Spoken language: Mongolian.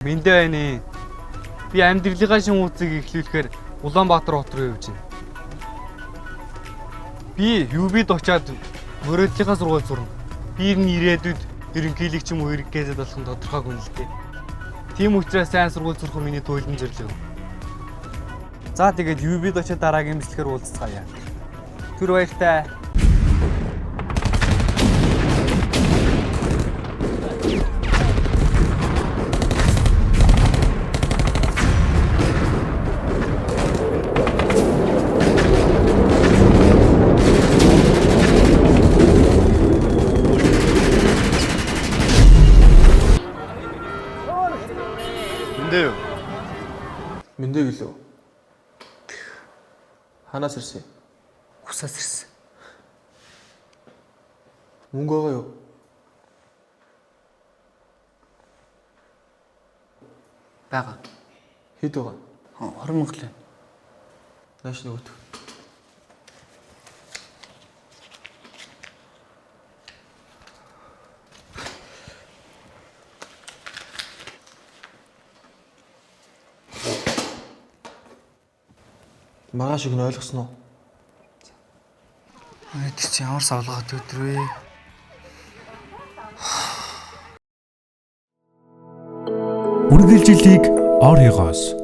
Мэндэ байна. Би амьдралынхаа шин үүсийг эхлүүлэхээр Улаанбаатар хот руу явж байна. Би UB-д очиад мөрөөдлийнхаа сургууль сурна. Би энэ ирээдүйд ерөнхийлөгч юм уу хэрэггээсэд болох нь тодорхойгүй юм л дээ. Тийм учраас сайн сургууль сурах нь миний туйлын зорилго. За тэгээд UB-д очиад дараагийн мэдлэгээр уулзцаая. Түр баяртай. Мэндэ. Мэндэ гэлөө. Ханаас ирсэн? Усаас ирсэн. Мөнгө байгаа юу? Бага. Хэд байгаа? 20 мянга л. Нааш нөгөөт. Мага шиг нь ойлгосноо? Тэр чи ямар савлгаад өдөр вэ? Үргэлжилтийг оройгоос